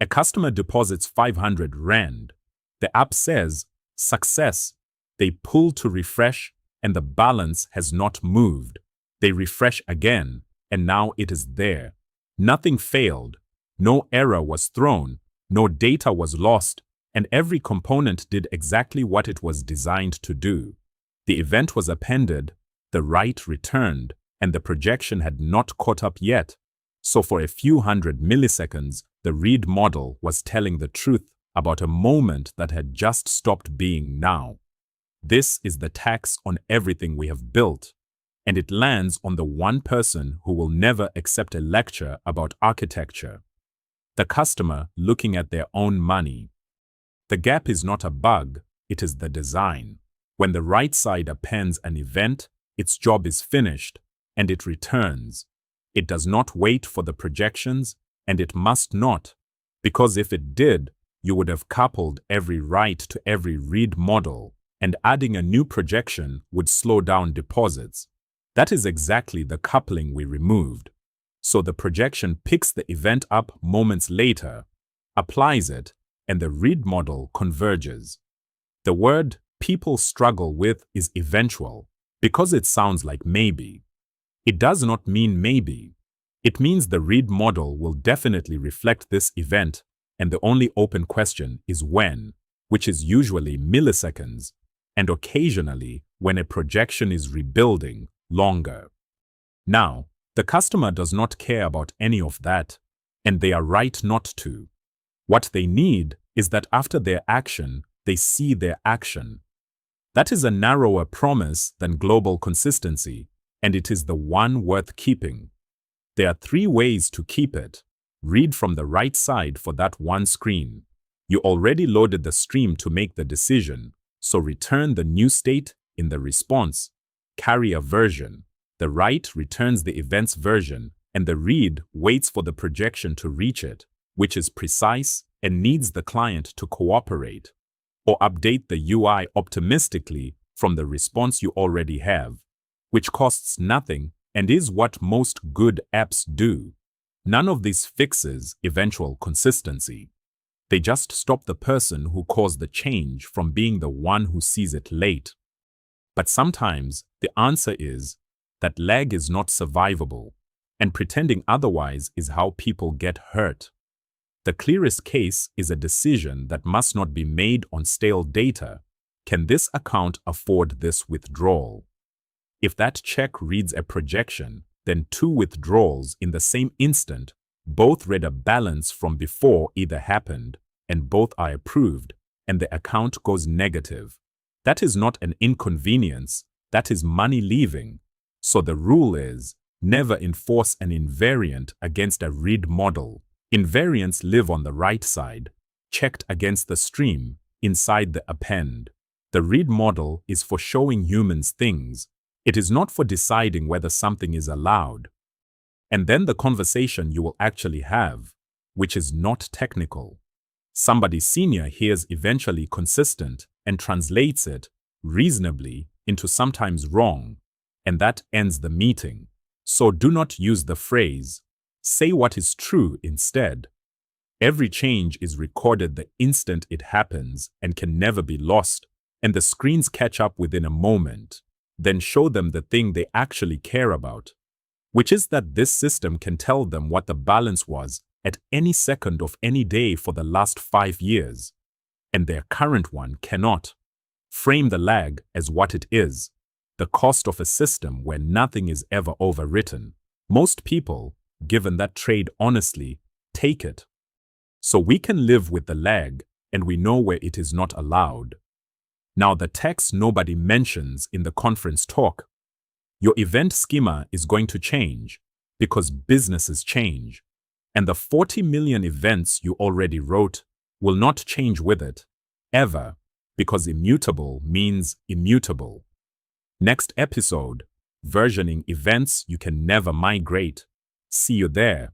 A customer deposits 500 Rand. The app says, success. They pull to refresh, and the balance has not moved. They refresh again, and now it is there. Nothing failed. No error was thrown. No data was lost, and every component did exactly what it was designed to do. The event was appended, the write returned, and the projection had not caught up yet. So for a few hundred milliseconds, the read model was telling the truth about a moment that had just stopped being now. This is the tax on everything we have built, and it lands on the one person who will never accept a lecture about architecture. The customer looking at their own money. The gap is not a bug, it is the design. When the right side appends an event, its job is finished, and it returns. It does not wait for the projections, and it must not, because if it did, you would have coupled every write to every read model, and adding a new projection would slow down deposits. That is exactly the coupling we removed. So the projection picks the event up moments later, applies it, and the read model converges. The word people struggle with is eventual, because it sounds like maybe. It does not mean maybe. It means the read model will definitely reflect this event, and the only open question is when, which is usually milliseconds, and occasionally, when a projection is rebuilding, longer. Now, the customer does not care about any of that, and they are right not to. What they need is that after their action, they see their action. That is a narrower promise than global consistency, and it is the one worth keeping. There are 3 ways to keep it. Read from the right side for that one screen. You already loaded the stream to make the decision, so return the new state in the response. Carry a version. The write returns the event's version, and the read waits for the projection to reach it, which is precise and needs the client to cooperate. Or update the UI optimistically from the response you already have, which costs nothing and is what most good apps do. None of these fixes eventual consistency. They just stop the person who caused the change from being the one who sees it late. But sometimes the answer is that lag is not survivable, and pretending otherwise is how people get hurt. The clearest case is a decision that must not be made on stale data. Can this account afford this withdrawal? If that check reads a projection, then 2 withdrawals in the same instant, both read a balance from before either happened, and both are approved, and the account goes negative. That is not an inconvenience, that is money leaving. So the rule is, never enforce an invariant against a read model. Invariants live on the right side, checked against the stream, inside the append. The read model is for showing humans things. It is not for deciding whether something is allowed. And then the conversation you will actually have, which is not technical. Somebody senior hears eventually consistent and translates it reasonably into sometimes wrong, and that ends the meeting. So do not use the phrase, say what is true instead. Every change is recorded the instant it happens and can never be lost, and the screens catch up within a moment. Then show them the thing they actually care about, which is that this system can tell them what the balance was at any second of any day for the last 5 years, and their current one cannot. Frame the lag as what it is, the cost of a system where nothing is ever overwritten. Most people, given that trade honestly, take it. So we can live with the lag, and we know where it is not allowed. Now the text nobody mentions in the conference talk. Your event schema is going to change, because businesses change. And the 40 million events you already wrote will not change with it, ever, because immutable means immutable. Next episode, versioning events you can never migrate. See you there.